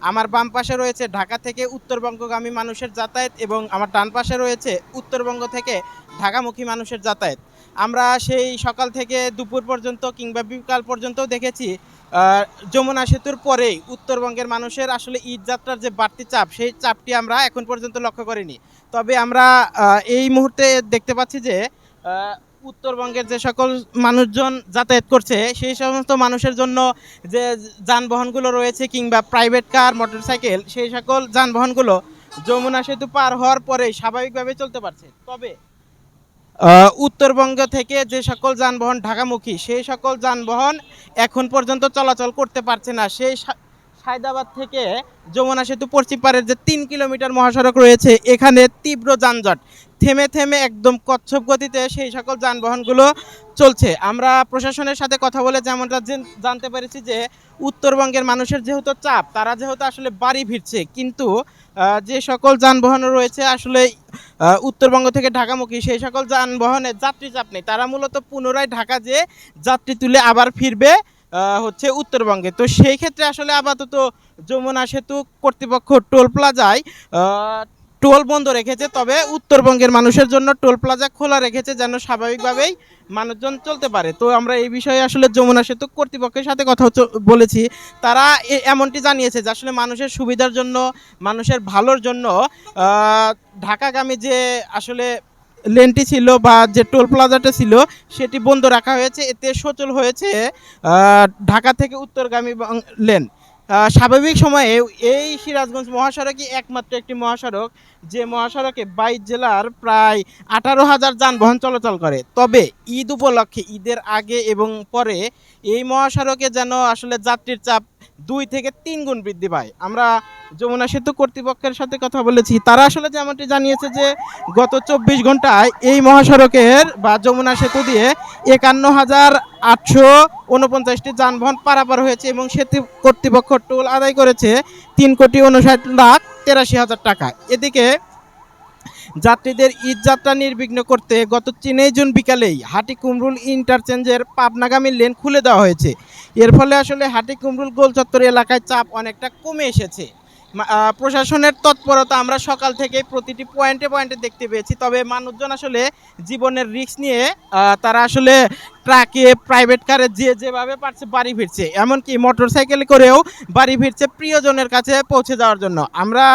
আমার বাম পাশে রয়েছে ঢাকা থেকে উত্তরবঙ্গগামী মানুষের যাতায়াত এবং আমার ডান পাশে রয়েছে উত্তরবঙ্গ থেকে ঢাকামুখী মানুষের যাতায়াত। আমরা সেই সকাল থেকে দুপুর পর্যন্ত কিংবা বিকাল পর্যন্তও দেখেছি যমুনা সেতুর পরেই উত্তরবঙ্গের মানুষের আসলে ঈদ যাত্রার যে বাড়তি চাপ, সেই চাপটি আমরা এখন পর্যন্ত লক্ষ্য করিনি। তবে আমরা এই মুহূর্তে দেখতে পাচ্ছি যে উত্তরবঙ্গের যে সকল মানুষজন যাতায়াত করছে সেই সমস্ত মানুষের জন্য যে যানবাহনগুলো রয়েছে কিংবা প্রাইভেট কার, মোটরসাইকেল, সেই সকল যানবাহনগুলো যমুনা সেতু পার হওয়ার পরেই স্বাভাবিকভাবে চলতে পারছে। তবে উত্তরবঙ্গ থেকে যে সকল যানবাহন ঢাকামুখী সেই সকল যানবাহন এখন পর্যন্ত চলাচল করতে পারছে না। সেই সায়দাবাদ থেকে যমুনা সেতু পশ্চিম পারের যে 3 কিলোমিটার মহাসড়ক রয়েছে, এখানে তীব্র যানজট, থেমে থেমে একদম কচ্ছপ গতিতে সেই সকল যানবাহনগুলো চলছে। আমরা প্রশাসনের সাথে কথা বলে যেমনটা জানতে পেরেছি যে উত্তরবঙ্গের মানুষের যেহেতু চাপ, তারা যেহেতু আসলে বাড়ি ফিরছে, কিন্তু যে সকল যানবাহন রয়েছে আসলে উত্তরবঙ্গ থেকে ঢাকামুখী সেই সকল যানবাহনে যাত্রী চাপ নেই। তারা মূলত পুনরায় ঢাকা যেয়ে যাত্রী তুলে আবার ফিরবে হচ্ছে উত্তরবঙ্গে। তো সেই ক্ষেত্রে আসলে আপাতত যমুনা সেতু কর্তৃপক্ষ টোল প্লাজায় টোল বন্ধ রেখেছে, তবে উত্তরবঙ্গের মানুষের জন্য টোল প্লাজা খোলা রেখেছে যেন স্বাভাবিকভাবেই মানুষজন চলতে পারে। তো আমরা এই বিষয়ে আসলে যমুনা সেতু কর্তৃপক্ষের সাথে কথা বলেছি। তারা এমনটি জানিয়েছে যে আসলে মানুষের সুবিধার জন্য, মানুষের ভালোর জন্য ঢাকাগামী যে আসলে লেনটি ছিল বা যে টোল প্লাজাটা ছিল সেটি বন্ধ রাখা হয়েছে। এতে সচল হয়েছে ঢাকা থেকে উত্তরগামী লেন। স্বাভাবিক সময়ে এই সিরাজগঞ্জ মহাসড়কই একমাত্র একটি মহাসড়ক যে মহাসড়কে 22 জেলার প্রায় 18,000 যানবাহন চলাচল করে। তবে ঈদ উপলক্ষে, ঈদের আগে এবং পরে এই মহাসড়কে যেন আসলে যাত্রীর চাপ 2 থেকে 3 গুণ বৃদ্ধি পায়। আমরা যমুনা সেতু কর্তৃপক্ষের সাথে কথা বলেছি, তারা আসলে যেমনটি জানিয়েছে যে গত 24 ঘন্টায় এই মহাসড়কের বা যমুনা সেতু দিয়ে 51,849টি যানবাহন পারাপার হয়েছে এবং সেতু কর্তৃপক্ষ টোল আদায় করেছে 3,59,83,000 টাকা। এদিকে যাত্রীদের ঈদ যাত্রা নির্বিঘ্ন করতে গত 3 জুন বিকালেই হাটিকুমরুল ইন্টারচেঞ্জের পাবনাগামী লেন খুলে দেওয়া হয়েছে। এর ফলে আসলে হাটিকুমরুল গোলচত্বর এলাকায় চাপ অনেকটা কমে এসেছে। প্রশাসনের তৎপরতা আমরা সকাল থেকে প্রতিটি পয়েন্টে পয়েন্টে দেখতে পেয়েছি। তবে মানুষজন আসলে জীবনের রিস্ক নিয়ে তারা আসলে ট্রাকে, প্রাইভেট কারে যেভাবে পারছে বাড়ি ফিরছে, এমনকি মোটর সাইকেল করেও বাড়ি ফিরছে প্রিয়জনের কাছে পৌঁছে যাওয়ার জন্য। আমরা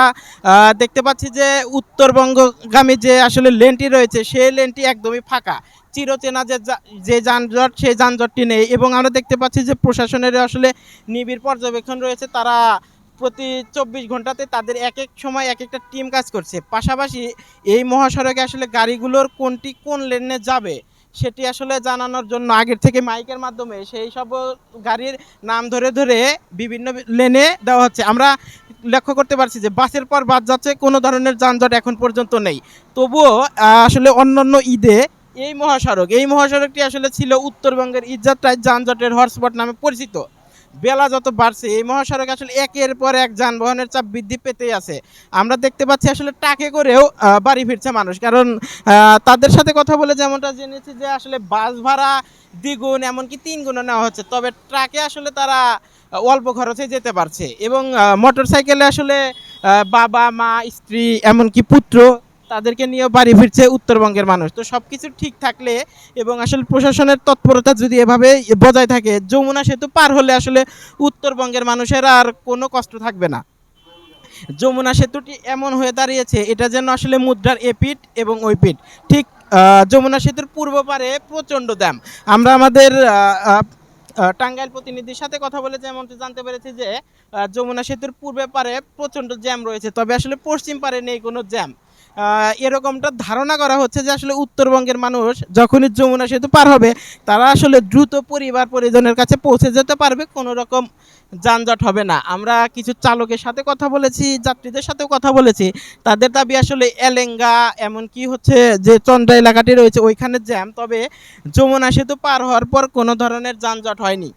দেখতে পাচ্ছি যে উত্তরবঙ্গগামী যে আসলে লেনটি রয়েছে সেই লেনটি একদমই ফাঁকা, চিরচেনা যে যানজট সেই যানজটটি নেই। এবং আমরা দেখতে পাচ্ছি যে প্রশাসনের আসলে নিবিড় পর্যবেক্ষণ রয়েছে। তারা প্রতি 24 ঘন্টাতে তাদের এক এক সময় এক একটা টিম কাজ করছে। পাশাপাশি এই মহাসড়কে আসলে গাড়িগুলোর কোনটি কোন লেনে যাবে সেটি আসলে জানানোর জন্য আগের থেকে মাইকের মাধ্যমে সেই সব গাড়ির নাম ধরে ধরে বিভিন্ন লেনে দেওয়া হচ্ছে। আমরা লক্ষ্য করতে পারছি যে বাসের পর বাস যাচ্ছে, কোনো ধরনের যানজট এখন পর্যন্ত নেই। তবুও আসলে অন্যান্য ঈদে এই মহাসড়কটি আসলে ছিল উত্তরবঙ্গের ঈদযাত্রায় যানজটের হটস্পট নামে পরিচিত। বেলা যত বাড়ছে এই মহাসড়কে আসলে একের পর এক যানবাহনের চাপ বৃদ্ধি পেতেই আছে। আমরা দেখতে পাচ্ছি আসলে ট্রাকে করেও বাড়ি ফিরছে মানুষ, কারণ তাদের সাথে কথা বলে যেমনটা জেনেছি যে আসলে বাস ভাড়া দ্বিগুণ এমনকি 3 গুণও নেওয়া হচ্ছে। তবে ট্রাকে আসলে তারা অল্প খরচে যেতে পারছে এবং মোটর সাইকেলে আসলে বাবা, মা, স্ত্রী এমনকি পুত্র তাদেরকে নিয়েও বাড়ি ফিরছে উত্তরবঙ্গের মানুষ। তো সব কিছু ঠিক থাকলে এবং আসলে প্রশাসনের তৎপরতা যদি এভাবে বজায় থাকে, যমুনা সেতু পার হলে আসলে উত্তরবঙ্গের মানুষের আর কোনো কষ্ট থাকবে না। যমুনা সেতুটি এমন হয়ে দাঁড়িয়েছে এটা যেন আসলে মুদ্রার এপিঠ এবং ওই পিঠ। ঠিক যমুনা সেতুর পূর্ব পারে প্রচণ্ড দাম। আমরা আমাদের টাঙ্গাইল প্রতিনিধির সাথে কথা বলে যেমনটি জানতে পেরেছি যে যমুনা সেতুর পূর্বে পারে প্রচণ্ড জ্যাম রয়েছে, তবে আসলে পশ্চিম পারে নেই কোনো জ্যাম। এরকমটা ধারণা করা হচ্ছে যে আসলে উত্তরবঙ্গের মানুষ যখনই যমুনা সেতু পার হবে তারা আসলে দ্রুত পরিবার পরিজনের কাছে পৌঁছে যেতে পারবে, কোনো রকম যানজট হবে না। আমরা কিছু চালকের সাথে কথা বলেছি, যাত্রীদের সাথেও কথা বলেছি। তাদের দাবি আসলে এলেঙ্গা এমনকি হচ্ছে যে চন্দ্রা এলাকাটি রয়েছে ওইখানে জ্যাম, তবে যমুনা সেতু পার হওয়ার পর কোনো ধরনের যানজট হয়নি।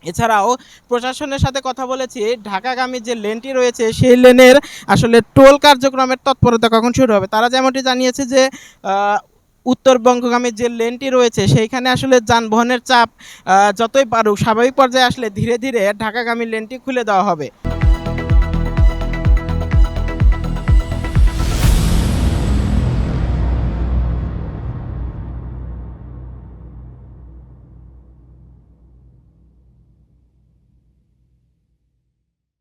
এছাড়াও প্রশাসনের সাথে কথা বলেছি, ঢাকাগামী যে লেনটি রয়েছে সেই লেনের আসলে টোল কার্যক্রমের তৎপরতা কখন শুরু হবে। তারা যেমনটি জানিয়েছে যে উত্তরবঙ্গগামী যে লেনটি রয়েছে সেইখানে আসলে যানবাহনের চাপ যতই বাড়ুক স্বাভাবিক পর্যায়ে আসলে ধীরে ধীরে ঢাকাগামী লেনটি খুলে দেওয়া হবে।